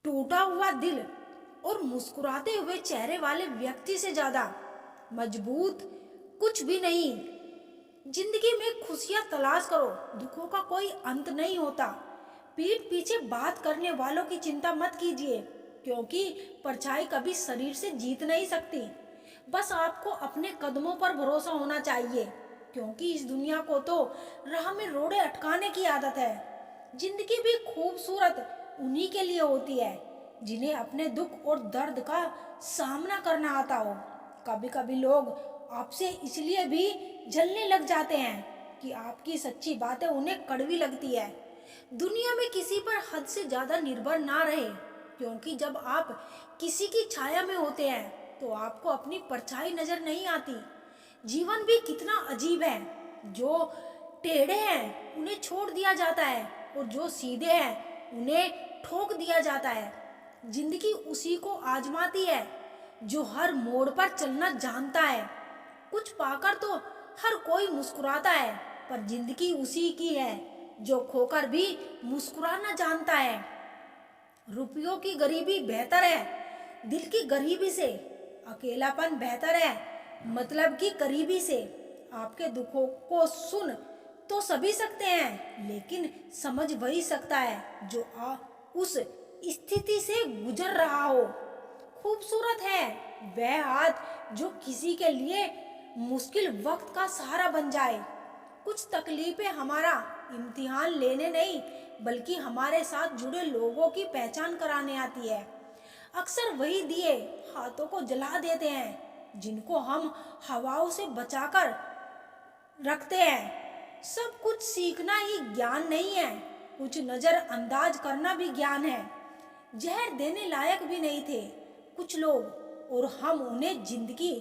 टूटा हुआ दिल और मुस्कुराते हुए चेहरे वाले व्यक्ति से ज्यादा मजबूत कुछ भी नहीं। जिंदगी में खुशियां तलाश करो, दुखों का कोई अंत नहीं होता। पीठ पीछे बात करने वालों की चिंता मत कीजिए, क्योंकि परछाई कभी शरीर से जीत नहीं सकती। बस आपको अपने कदमों पर भरोसा होना चाहिए, क्योंकि इस दुनिया को तो राह में रोड़े अटकाने की आदत है। जिंदगी भी खूबसूरत उन्हीं के लिए होती है जिन्हें अपने दुख और दर्द का सामना करना आता हो। कभी कभी लोग आपसे इसलिए भी जलने लग जाते हैं कि आपकी सच्ची बातें उन्हें कड़वी लगती है। दुनिया में किसी पर हद से ज्यादा निर्भर ना रहे, क्योंकि जब आप किसी की छाया में होते हैं तो आपको अपनी परछाई नजर नहीं आती। जीवन भी कितना अजीब है, जो टेढ़े हैं उन्हें छोड़ दिया जाता है और जो सीधे हैं उन्हें ठोक दिया जाता है। जिंदगी उसी को आजमाती है जो हर मोड़ पर चलना जानता है। कुछ पाकर तो हर कोई मुस्कुराता है, पर जिंदगी उसी की है जो खोकर भी मुस्कुराना जानता है। रुपयों की गरीबी बेहतर है दिल की गरीबी से, अकेलापन बेहतर है मतलब की करीबी से। आपके दुखों को सुन तो सभी सकते हैं, लेकिन समझ वही सकता है जो उस स्थिति से गुजर रहा हो। खूबसूरत है वह हाथ जो किसी के लिए मुश्किल वक्त का सहारा बन जाए। कुछ तकलीफें हमारा इम्तिहान लेने नहीं, बल्कि हमारे साथ जुड़े लोगों की पहचान कराने आती है। अक्सर वही दिए हाथों को जला देते हैं जिनको हम हवाओं से बचाकर रखते हैं। सब कुछ सीखना ही ज्ञान नहीं है, कुछ नजरअंदाज करना भी ज्ञान है। जहर देने लायक भी नहीं थे कुछ लोग, और हम उन्हें जिंदगी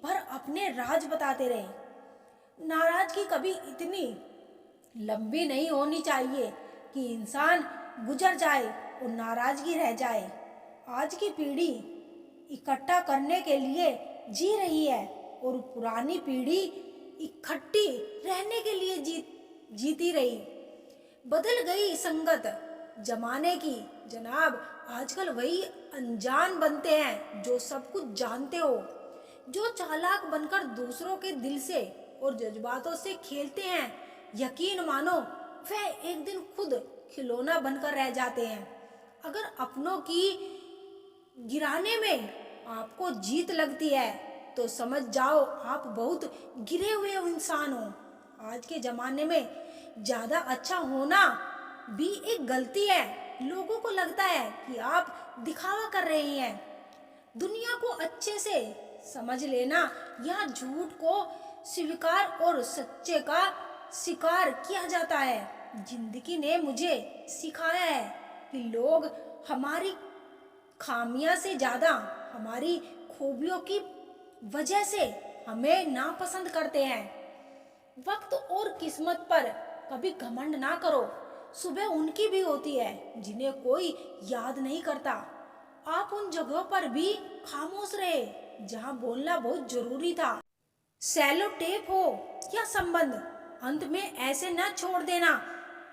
भर अपने राज बताते रहे। नाराजगी कभी इतनी लंबी नहीं होनी चाहिए कि इंसान गुजर जाए और नाराजगी रह जाए। आज की पीढ़ी इकट्ठा करने के लिए जी रही है और पुरानी पीढ़ी इकट्ठी रहने के लिए जीती रही। बदल गई संगत जमाने की जनाब, आजकल वही अनजान बनते हैं जो सब कुछ जानते हो। जो चालाक बनकर दूसरों के दिल से और जज्बातों से खेलते हैं, यकीन मानो वह एक दिन खुद खिलौना बनकर रह जाते हैं। अगर अपनों की गिराने में आपको जीत लगती है तो समझ जाओ आप बहुत गिरे हुए इंसान हो। आज के जमाने में ज्यादा अच्छा होना भी एक गलती है। लोगों को लगता है कि आप दिखावा कर रहे हैं। दुनिया को अच्छे से समझ लेना, यहाँ झूठ को स्वीकार और सच्चे का शिकार किया जाता है। जिंदगी ने मुझे सिखाया है कि लोग हमारी खामियां से ज्यादा हमारी खूबियों की वजह से हमें नापसंद करते हैं। वक्त और किस्मत पर कभी घमंड ना करो। सुबह उनकी भी होती है जिन्हें कोई याद नहीं करता। आप उन जगहों पर भी खामोश रहे जहां बोलना बहुत जरूरी था। सेलो टेप हो या संबंध, अंत में ऐसे न छोड़ देना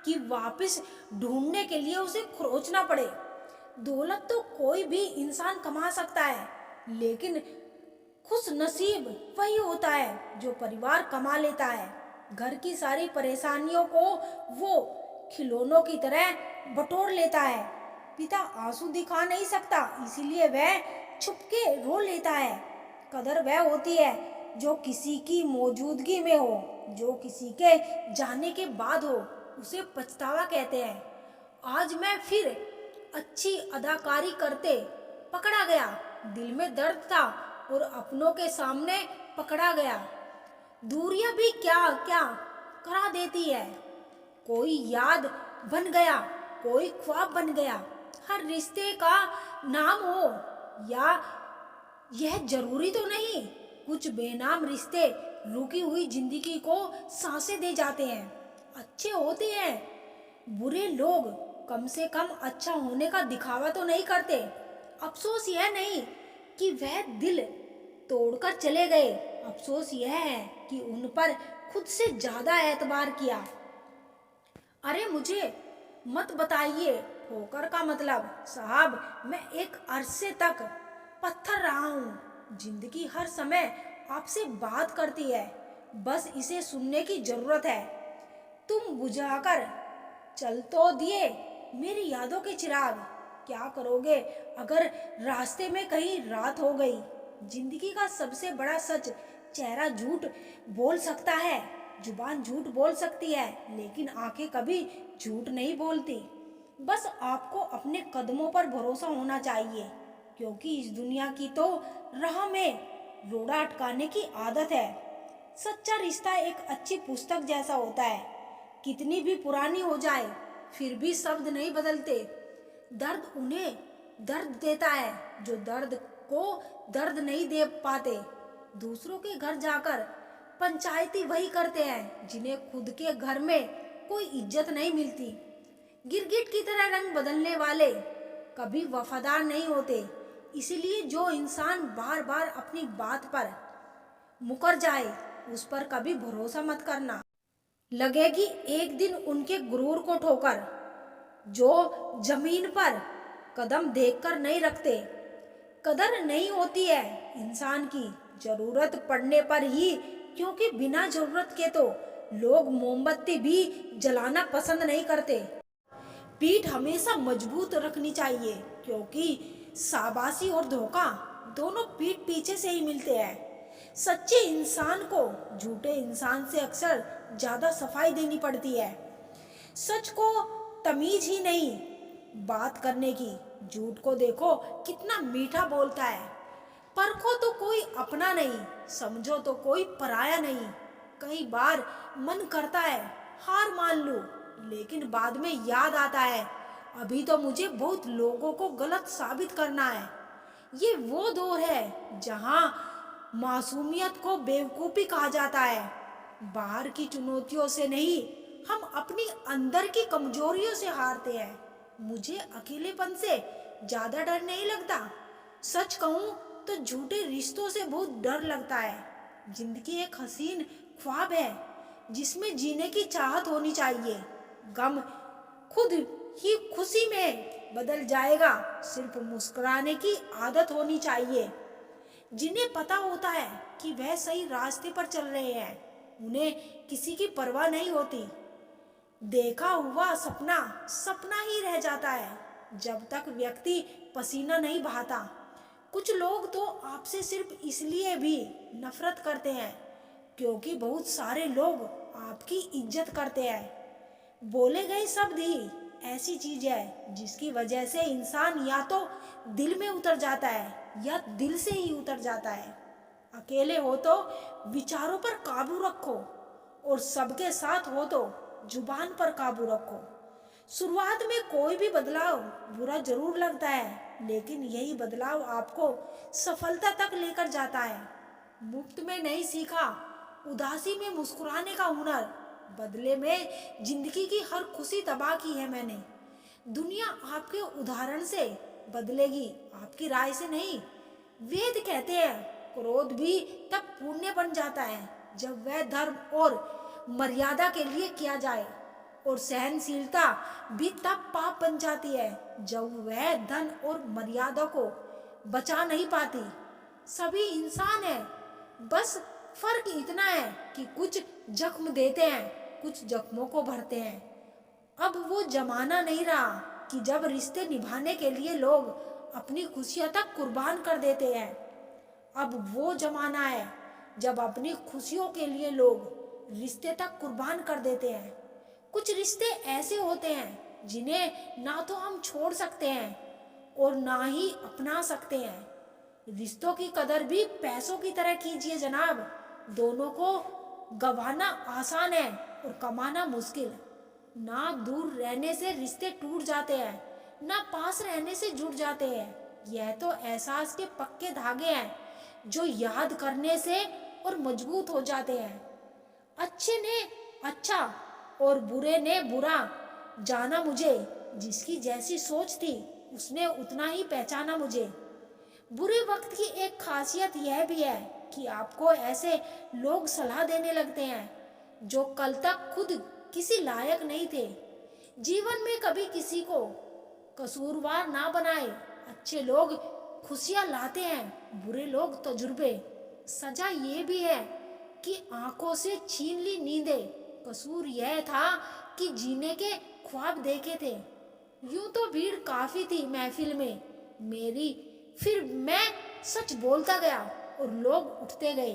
कि वापस ढूंढने के लिए उसे खरोचना पड़े। दौलत तो कोई भी इंसान कमा सकता है, लेकिन खुश नसीब वही होता है जो परिवार कमा लेता है। घर की सारी परेशानियों को वो खिलौनों की तरह बटोर लेता है। पिता आंसू दिखा नहीं सकता, इसीलिए वह छुपके रो लेता है। कदर वह होती है जो किसी की मौजूदगी में हो, जो किसी के जाने के बाद हो उसे पछतावा कहते हैं। आज मैं फिर अच्छी अदाकारी करते पकड़ा गया। दिल में दर्द था और अपनों के सामने पकड़ा गया। दूरियां भी क्या क्या करा देती है। कोई याद बन गया, कोई ख्वाब बन गया। हर रिश्ते का नाम हो या यह जरूरी तो नहीं। कुछ बेनाम रिश्ते रुकी हुई जिंदगी को सांसें दे जाते हैं। अच्छे होते हैं बुरे लोग, कम से कम अच्छा होने का दिखावा तो नहीं करते। अफसोस यह नहीं कि वह दिल तोड़कर चले गए, अफसोस यह है कि उन पर खुद से ज्यादा एतबार किया। अरे मुझे मत बताइए ठोकर का मतलब साहब, मैं एक अरसे तक पत्थर रहा हूँ। जिंदगी हर समय आपसे बात करती है, बस इसे सुनने की जरूरत है। तुम बुझाकर चल तो दिए मेरी यादों के चिराग, क्या करोगे अगर रास्ते में कहीं रात हो गई। जिंदगी का सबसे बड़ा सच, चेहरा झूठ बोल सकता है, जुबान झूठ बोल सकती है, लेकिन आंखें कभी झूठ नहीं बोलती। बस आपको अपने कदमों पर भरोसा होना चाहिए, क्योंकि इस दुनिया की तो राह में रोड़ा अटकाने की आदत है। सच्चा रिश्ता एक अच्छी पुस्तक जैसा होता है, कितनी भी पुरानी हो जाए फिर भी शब्द नहीं बदलते। दर्द उन्हें दर्द देता है जो दर्द को दर्द नहीं दे पाते। दूसरों के घर जाकर पंचायती वही करते हैं जिन्हें खुद के घर में कोई इज्जत नहीं मिलती। गिरगिट की तरह रंग बदलने वाले कभी वफादार नहीं होते। इसलिए जो इंसान बार बार अपनी बात पर मुकर जाए उस पर कभी भरोसा मत करना। लगेगी एक दिन उनके गुरूर को ठोकर, जो जमीन पर कदम देखकर नहीं रखते। कदर नहीं होती है इंसान की जरूरत पड़ने पर ही, क्योंकि बिना जरूरत के तो लोग मोमबत्ती भी जलाना पसंद नहीं करते। पीठ हमेशा मजबूत रखनी चाहिए, क्योंकि शाबाशी और धोखा दोनों पीठ पीछे से ही मिलते हैं। सच्चे इंसान को झूठे इंसान से अक्सर ज्यादा सफाई देनी पड़ती है। सच को तमीज ही नहीं बात करने की। झूठ को देखो कितना मीठा बोलता है। परखो तो कोई अपना नहीं, समझो तो कोई पराया नहीं। कई बार मन करता है हार मान लूं, लेकिन बाद में याद आता है अभी तो मुझे बहुत लोगों को गलत साबित करना है। ये वो दौर है जहां मासूमियत को बेवकूफ़ी कहा जाता है। बाहर की चुनौतियों से नहीं, हम अपनी अंदर की कमजोरियों से हारते हैं। मुझे अकेलेपन से ज़्यादा डर नहीं लगता। सच कहूँ तो झूठे रिश्तों से बहुत डर लगता है। जिंदगी एक हसीन ख्वाब है जिसमें जीने की चाहत होनी चाहिए। गम खुद ही खुशी में बदल जाएगा, सिर्फ मुस्कुराने की आदत होनी चाहिए। जिन्हें पता होता है कि वह सही रास्ते पर चल रहे हैं, उन्हें किसी की परवाह नहीं होती। देखा हुआ सपना सपना ही रह जाता है जब तक व्यक्ति पसीना नहीं बहाता। कुछ लोग तो आपसे सिर्फ इसलिए भी नफरत करते हैं क्योंकि बहुत सारे लोग आपकी इज्जत करते हैं। बोले गए शब्द ही ऐसी चीज है जिसकी वजह से इंसान या तो दिल में उतर जाता है या दिल से ही उतर जाता है। अकेले हो तो विचारों पर काबू रखो, और सबके साथ हो तो जुबान पर काबू रखो। शुरुआत में कोई भी बदलाव बुरा जरूर लगता है, लेकिन यही बदलाव आपको सफलता तक लेकर जाता है। मुफ्त में नहीं सीखा उदासी में मुस्कुराने का हुनर, बदले में जिंदगी की हर खुशी तबाह की है मैंने। दुनिया आपके उदाहरण से बदलेगी, आपकी राय से नहीं। वेद कहते हैं क्रोध भी तब पुण्य बन जाता है जब वह धर्म और मर्यादा के लिए किया जाए, और सहनशीलता भी तब पाप बन जाती है जब वह धन और मर्यादा को बचा नहीं पाती। सभी इंसान हैं, बस फर्क इतना है कि कुछ जख्म देते हैं, कुछ जख्मों को भरते हैं। अब वो जमाना नहीं रहा कि जब रिश्ते निभाने के लिए लोग अपनी खुशियां तक कुर्बान कर देते हैं। अब वो जमाना है जब अपनी खुशियों के लिए लोग रिश्ते तक कुर्बान कर देते हैं। कुछ रिश्ते ऐसे होते हैं जिन्हें ना तो हम छोड़ सकते हैं और ना ही अपना सकते हैं। रिश्तों की कदर भी पैसों की तरह कीजिए जनाब। दोनों को गंवाना आसान है और कमाना मुश्किल। ना दूर रहने से रिश्ते टूट जाते हैं, ना पास रहने से जुड़ जाते हैं। यह तो एहसास के पक्के धागे हैं जो याद करने से और मजबूत हो जाते हैं। अच्छे ने अच्छा और बुरे ने बुरा जाना मुझे। जिसकी जैसी सोच थी उसने उतना ही पहचाना मुझे। बुरे वक्त की एक खासियत यह भी है कि आपको ऐसे लोग सलाह देने लगते हैं जो कल तक खुद किसी लायक नहीं थे। जीवन में कभी किसी को कसूरवार ना बनाए। अच्छे लोग खुशियां लाते हैं, बुरे लोग तजुर्बे। सजा ये भी है कि आंखों से छीन ली नींदें। कसूर यह था कि जीने के ख्वाब देखे थे। यूं तो भीड़ काफी थी महफिल में मेरी, फिर मैं सच बोलता गया और लोग उठते गए।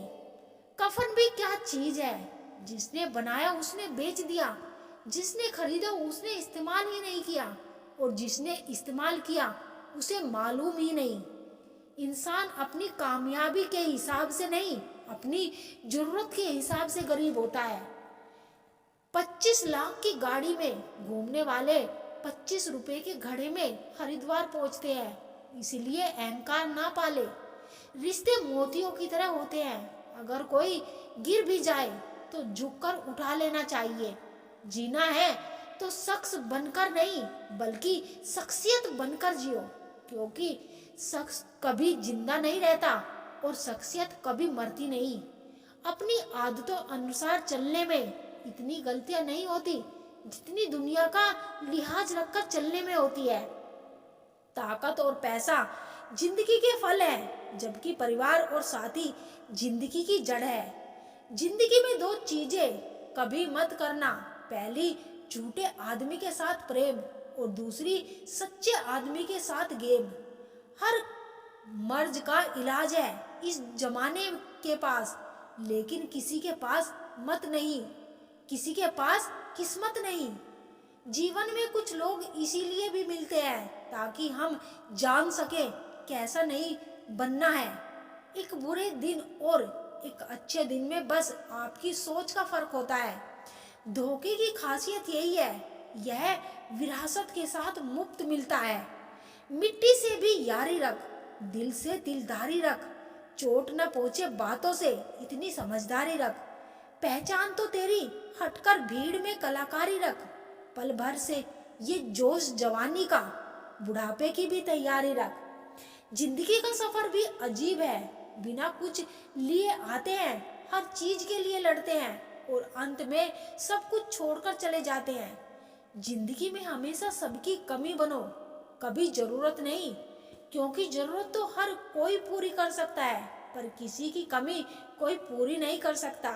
कफन भी क्या चीज है, जिसने बनाया उसने बेच दिया, जिसने खरीदा उसने इस्तेमाल ही नहीं किया, और जिसने इस्तेमाल किया उसे मालूम ही नहीं। इंसान अपनी कामयाबी के हिसाब से नहीं, अपनी जरूरत के हिसाब से गरीब होता है। 25 लाख की गाड़ी में घूमने वाले 25 रुपए के घड़े में हरिद्वार पहुंचते हैं। इसलिए अहंकार ना पाले। रिश्ते मोतियों की तरह होते हैं, अगर कोई गिर भी जाए तो झुककर उठा लेना चाहिए। जीना है तो शख्स बनकर नहीं, बल्कि शख्सियत बनकर जियो, क्योंकि शख्स कभी जिंदा नहीं रहता और शख्सियत कभी मरती नहीं। अपनी आदतों अनुसार चलने में इतनी गलतियां नहीं होती जितनी दुनिया का लिहाज रखकर चलने में होती है। ताकत और पैसा जिंदगी के फल है, जबकि परिवार और साथी जिंदगी की जड़ है। जिंदगी में दो चीजें कभी मत करना, पहली झूठे आदमी के साथ प्रेम और दूसरी सच्चे आदमी के साथ गेम। हर मर्ज का इलाज है इस जमाने के पास, लेकिन किसी के पास मत नहीं, किसी के पास किस्मत नहीं। जीवन में कुछ लोग इसीलिए भी मिलते हैं ताकि हम जान सके कैसा नहीं बनना है। एक बुरे दिन और एक अच्छे दिन में बस आपकी सोच का फर्क होता है। धोखे की खासियत यही है, यह विरासत के साथ मुफ्त मिलता है। मिट्टी से भी यारी रख, दिल से दिलदारी रख, चोट न पहुंचे बातों से इतनी समझदारी रख। पहचान तो तेरी, हटकर भीड़ में कलाकारी रख। पल भर से ये जोश जवानी का, बुढ़ापे की भी तैयारी रख। जिंदगी का सफर भी अजीब है, बिना कुछ लिए आते हैं, हर चीज के लिए लड़ते हैं और अंत में सब कुछ छोड़कर चले जाते हैं। जिंदगी में हमेशा सबकी कमी बनो, कभी जरूरत नहीं, क्योंकि जरूरत तो हर कोई पूरी कर सकता है, पर किसी की कमी कोई पूरी नहीं कर सकता।